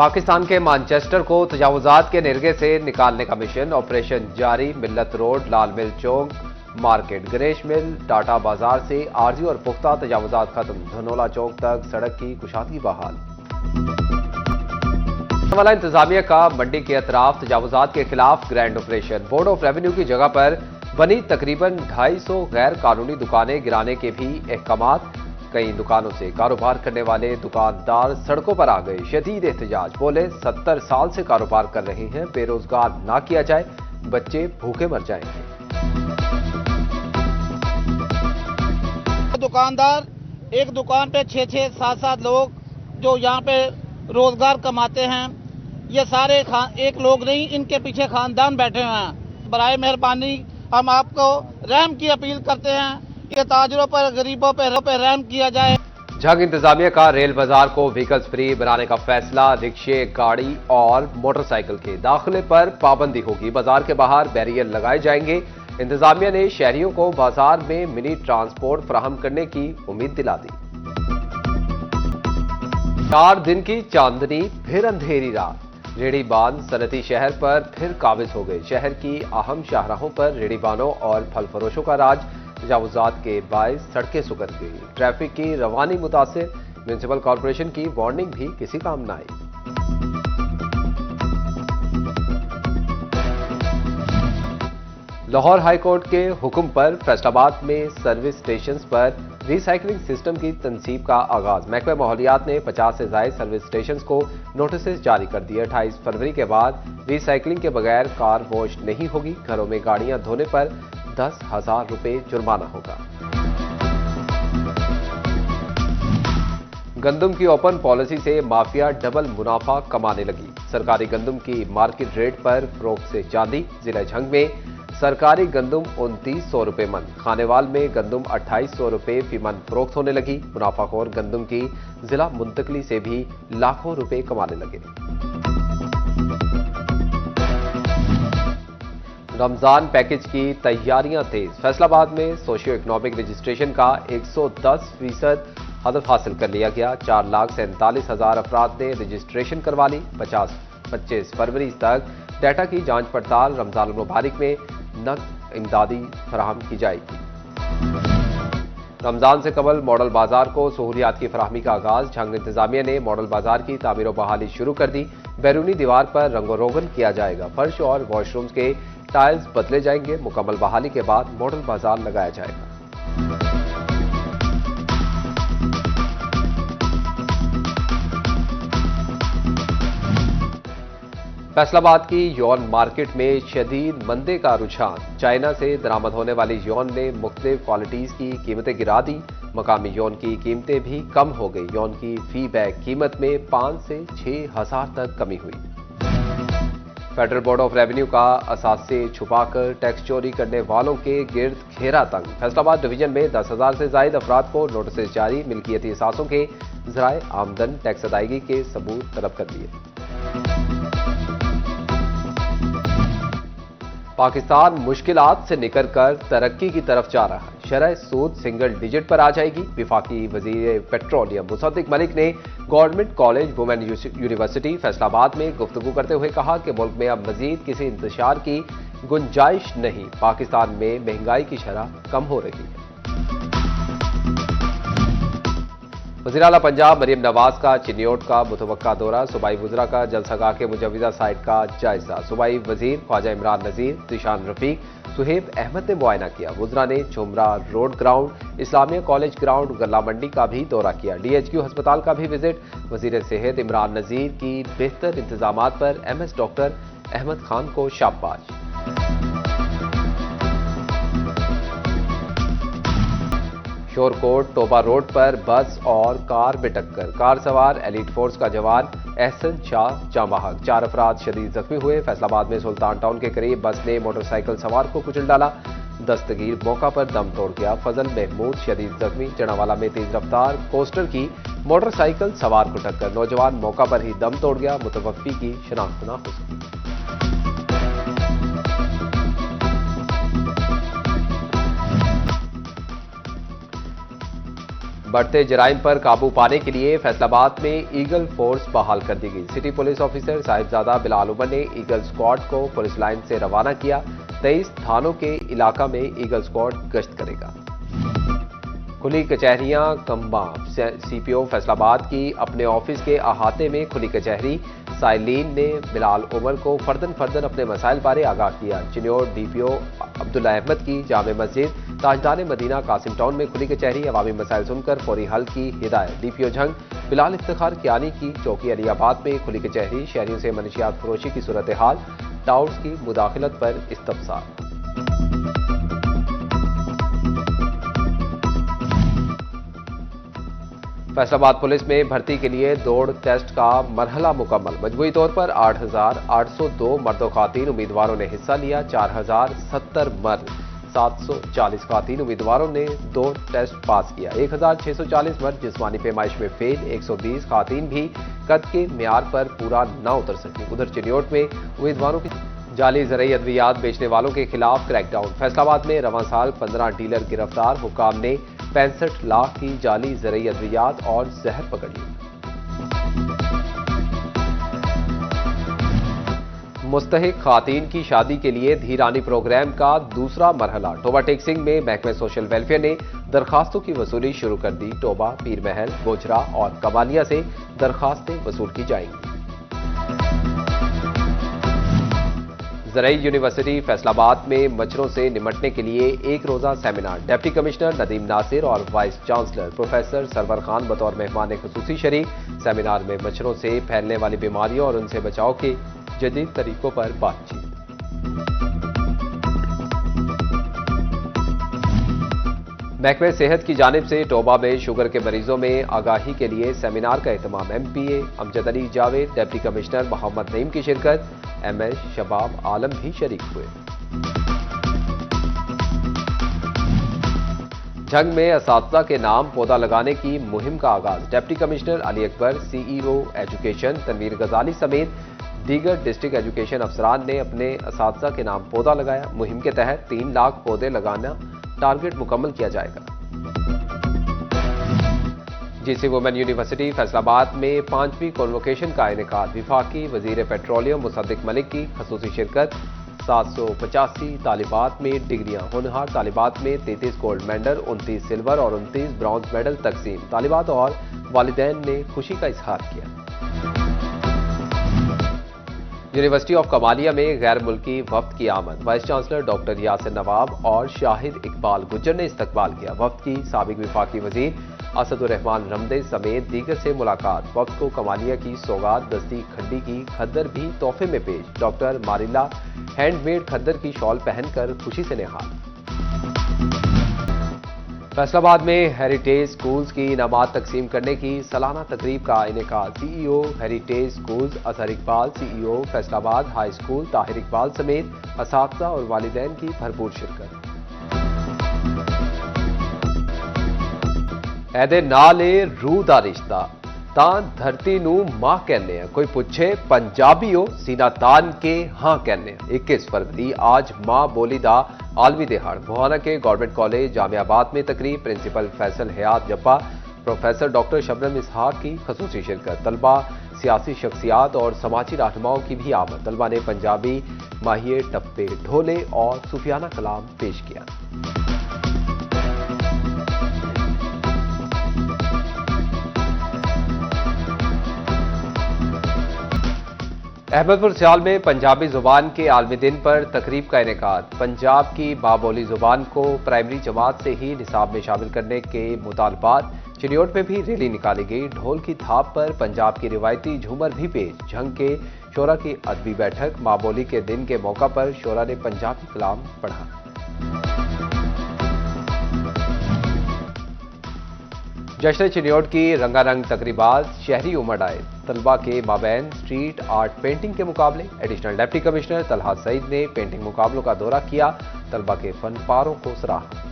पाकिस्तान के मानचेस्टर को तजावुजात के निर्गे से निकालने का मिशन, ऑपरेशन जारी। मिल्लत रोड, लाल मिल चौक, मार्केट, गणेश मिल, टाटा बाजार से आरजी और पुख्ता तजावुजात खत्म। धनोला चौक तक सड़क की कुशादगी बहाल। वाला इंतजामिया का मंडी के अतराफ तजावुजात के खिलाफ grand operation. Board of revenue की जगह पर बनी तकरीबन 250 गैर कानूनी दुकानें गिराने के भी अहकामात। कई दुकानों से कारोबार करने वाले दुकानदार सड़कों पर आ गए। शदीद एहतजाज, बोले 70 साल से कारोबार कर रहे हैं, बेरोजगार ना किया जाए, बच्चे भूखे मर जाएंगे। दुकानदार एक दुकान पे 6-6, 7-7 लोग जो यहाँ पे रोजगार कमाते हैं, ये सारे एक लोग नहीं, इनके पीछे खानदान बैठे हुए हैं। बराए मेहरबानी हम आपको रहम की अपील करते हैं कि ताजरों पर, गरीबों पर रहम किया जाए। झंग इंतजामिया का रेल बाजार को व्हीकल्स फ्री बनाने का फैसला। रिक्शे, गाड़ी और मोटरसाइकिल के दाखिले पर पाबंदी होगी। बाजार के बाहर बैरियर लगाए जाएंगे। इंतजामिया ने शहरियों को बाजार में मिनी ट्रांसपोर्ट फराहम करने की उम्मीद दिला दी। 4 दिन की चांदनी, फिर अंधेरी रात। रेहड़ी बांध सनती शहर पर फिर काबिज हो गए। शहर की अहम शाहराहों पर रेहड़ी बानों और फल फरोशों का राज। तजावुजात के बायस सड़कें सुकर गई। ट्रैफिक की रवानी मुतासिर। म्यूनिसिपल कॉरपोरेशन की वार्निंग भी किसी काम न आई। लाहौर हाईकोर्ट के हुक्म पर फैसलाबाद में सर्विस स्टेशन पर रिसाइकलिंग सिस्टम की तनसीब का आगाज। महकमा माहौलियात ने 50 से ज्यादा सर्विस स्टेशन को नोटिस जारी कर दिए। 28 फरवरी के बाद रिसाइकलिंग के बगैर कार वॉश नहीं होगी। घरों में गाड़ियां धोने पर 10,000 रुपए जुर्माना होगा। गंदम की ओपन पॉलिसी से माफिया डबल मुनाफा कमाने लगी। सरकारी गंदम की मार्केट रेट पर फरोख्त से चांदी। जिला झंग में सरकारी गंदम 2900 रुपए मन, खानेवाल में गंदम 2800 रुपए फी मन फरोख्त होने लगी। मुनाफाखोर गंदम की जिला मुंतकली से भी लाखों रुपए कमाने लगे। रमजान पैकेज की तैयारियां तेज। फैसलाबाद में सोशियो इकोनॉमिक रजिस्ट्रेशन का 110% हदफ हासिल कर लिया गया। 4,47,000 अफराद ने रजिस्ट्रेशन करवा ली। 25 फरवरी तक डाटा की जांच पड़ताल। रमजान मुबारक में नकद इमदादी फराहम की जाएगी। रमजान से कबल मॉडल बाजार को सहूलियात की फराहमी का आगाज। झंग इंतजामिया ने मॉडल बाजार की तामीर व बहाली शुरू कर दी। बैरूनी दीवार पर रंगो रोगन किया जाएगा। फर्श और वॉशरूम्स के टाइल्स बदले जाएंगे। मुकम्मल बहाली के बाद मॉडल बाजार लगाया जाएगा। फैसलाबाद की यौन मार्केट में शदीद मंदे का रुझान। चाइना से दरामद होने वाली यौन ने मुख्तलिफ क्वालिटीज की कीमतें गिरा दी। मकामी यौन की कीमतें भी कम हो गई। यौन की फी बैग कीमत में 5 से 6,000 तक कमी हुई। फेडरल बोर्ड ऑफ रेवेन्यू का असासे छुपाकर टैक्स चोरी करने वालों के गिर्द घेरा तंग। फैसलाबाद डिवीजन में 10,000 से ज्यादा अफराद को नोटिस जारी। मिल्कियती असासों के जराए आमदन टैक्स अदायगी के सबूत तलब कर दिए। पाकिस्तान मुश्किलात से निकलकर तरक्की की तरफ जा रहा है। शरह सूद सिंगल डिजिट पर आ जाएगी। विफाकी वजीर पेट्रोलियम मुसद्दिक मलिक ने government college women university Faisalabad में गुफ्तगू करते हुए कहा कि मुल्क में अब मजीद किसी इंतशार की गुंजाइश नहीं। पाकिस्तान में महंगाई की शरह कम हो रही है। वज़ीर आला पंजाब मरियम नवाज का चिन्योट का मुतवक्का दौरा। सूबाई वज़रा का जलसगाह के मुजव्विज़ा साइट का जायजा। सूबाई वजीर ख्वाजा इमरान नज़ीर, दिशान रफीक, सुहेब अहमद ने मुआयना किया। वज़रा ने Jhumra road ground, Islamia college ground, गल्ला मंडी का भी दौरा किया। DHQ अस्पताल का भी विजिट। वज़ीर सेहत इमरान नज़ीर की बेहतर इंतजामात पर MS डॉक्टर अहमद खान को शाबाश। शोरकोट टोबा रोड पर बस और कार में टक्कर। कार सवार एलीट फोर्स का जवान एहसन शाह जामाहक। 4 अफराद शदीद जख्मी हुए। फैसलाबाद में सुल्तान टाउन के करीब बस ने मोटरसाइकिल सवार को कुचल डाला। दस्तगीर मौका पर दम तोड़ गया। फजल महमूद शदीद जख्मी। चनावाला में तेज रफ्तार कोस्टर की मोटरसाइकिल सवार को टक्कर। नौजवान मौका पर ही दम तोड़ गया। मुतवफ्फी की शनाख्त न हो सकी। बढ़ते जराइम पर काबू पाने के लिए फैसलाबाद में ईगल फोर्स बहाल कर दी गई। City police officer Sahibzada Bilal Umar ने ईगल स्क्वाड को पुलिस लाइन से रवाना किया। 23 थानों के इलाका में ईगल स्क्वाड गश्त करेगा। खुली कचहरियां कम्बा। सीपीओ फैसलाबाद की अपने ऑफिस के अहाते में खुली कचहरी। साइलीन ने बिलाल उमर को फर्दन अपने मसाइल बारे आगाह किया। चिन्योर डीपीओ अब्दुल्ला अहमद की जामे मस्जिद ताजदार मदीना कासिम टाउन में खुली कचहरी। अवामी मसाइल सुनकर फौरी हल की हिदायत। डीपीओ झंग बिलाल इफ्तिखार कियानी की चौकी अलियाबाद में खुली कचहरी। शहरियों से मनशियात फरोशी की सूरत हाल, टाउट्स की मुदाखलत पर इस्तफसार। फैसलाबाद पुलिस में भर्ती के लिए दौड़ टेस्ट का मरहला मुकम्मल। मजमूई तौर पर 8,802 मर्द खातीन उम्मीदवारों ने हिस्सा लिया। 4,070 मर्द, 740 खातीन उम्मीदवारों ने दौड़ टेस्ट पास किया। 1,640 मर्द जिस्मानी पैमाइश में फेल। 120 खातीन भी कद के म्यार पर पूरा न उतर सकी। उधर चिन्योट में उम्मीदवारों की जाली ज़रई अद्वियात बेचने वालों के खिलाफ क्रैकडाउन। फैसलाबाद में रवां साल 15 डीलर गिरफ्तार। हुकाम ने 65 लाख की जाली ज़रई अद्वियात और जहर पकड़ ली। मुस्तहिक खातीन की शादी के लिए धीरानी प्रोग्राम का दूसरा मरहला। टोबा टेक्सिंग में महकमे सोशल वेलफेयर ने दरखास्तों की वसूली शुरू कर दी। टोबा, पीर महल, गोचरा और कबालिया से दरखास्तें वसूल की जाएंगी। ज़रई यूनिवर्सिटी फैसलाबाद में मच्छरों से निपटने के लिए एक रोजा seminar. Deputy commissioner Nadeem Nasir और vice chancellor professor Sarwar Khan बतौर मेहमान खुसूसी शरीक। सेमिनार में मच्छरों से फैलने वाली बीमारियों और उनसे बचाव के जदीद तरीकों पर बातचीत। महकमे सेहत की जानिब से टोबा में शुगर के मरीजों में आगाही के लिए सेमिनार का एहतमाम। MPA Amjad Ali Javed, deputy commissioner Mohammad Naeem की शिरकत। MS शबाब आलम भी शरीक हुए। झंग में असातिज़ा के नाम पौधा लगाने की मुहिम का आगाज। Deputy commissioner Ali Akbar, CEO education Tanveer Ghazali समेत दीगर डिस्ट्रिक्ट एजुकेशन अफसरान ने अपने असातिज़ा के नाम पौधा लगाया। मुहिम के तहत 3 लाख पौधे लगाना टारगेट मुकम्मल किया जाएगा। GC वुमेन यूनिवर्सिटी फैसलाबाद में 5वीं कॉन्वोकेशन का इनेकाद। विफाकी वजीर पेट्रोलियम मुसद्दिक मलिक की खसूसी शिरकत। 785 तालिबात में डिग्रियां। होनहार तालिबात में 33 गोल्ड मेडल, 29 सिल्वर और 29 ब्रॉन्ज मेडल तकसीम। तालिबात और वालिदैन ने खुशी का इजहार किया। यूनिवर्सिटी ऑफ कमालिया में गैर मुल्की वफ्द की आमद। वाइस चांसलर डॉक्टर यासिर नवाब और शाहिद इकबाल गुज्जर ने इस्तकबाल किया। वफ्द की साबिक विफाकी वजीर असदुर रहमान रमदे समेत दीगर से मुलाकात। वफ्द को कमालिया की सौगात दस्ती खड्डी की खद्दर भी तोहफे में पेश। डॉक्टर मारिला हैंडमेड खद्दर की शॉल पहनकर खुशी से निहाल। फैसलाबाद में हेरिटेज स्कूल्स की इनामात तकसीम करने की सालाना तकरीब का इनेकाद। CEO heritage schools Azhar Iqbal, CEO Faisalabad high school Tahir Iqbal समेत असातिज़ा और वालिदैन की भरपूर शिरकत। ऐदे नाले रूह दा रिश्ता तां धरती नू मां कहने हैं। कोई पूछे पंजाबी हो सीना तान के हां कहने। 21 फरवरी आज मां बोली दा आलमी दिहाड़। बुहाना के गवर्नमेंट कॉलेज जामियाबाद में तकरीब। प्रिंसिपल फैसल हयात जब्बा, प्रोफेसर डॉक्टर शबनम इसहाक की खसूसी शिरकत। तलबा, सियासी शख्सियात और समाजी रहनुमाओं की भी आमद। तलबा ने पंजाबी माहिए, टप्पे, ढोले और सूफियाना कलाम पेश किया। अहमदपुर सियाल में पंजाबी जुबान के आलमी दिन पर तकरीब का इनेकाद। पंजाब की बाबोली जुबान को प्राइमरी जमात से ही निसाब में शामिल करने के मुतालबात। चिन्योट में भी रैली निकाली गई। ढोल की थाप पर पंजाब की रिवायती झूमर भी पेश। झंग के शोरा की अदबी बैठक। मां बोली के दिन के मौका पर शोरा ने पंजाबी कलाम पढ़ा। जश्न चिन्योट की रंगारंग तकरीबात शहरी उमड़ आए। तलबा के माबैन स्ट्रीट आर्ट पेंटिंग के मुकाबले। Additional deputy commissioner Talha Saeed ने पेंटिंग मुकाबलों का दौरा किया। तलबा के फनपारों को सराहा।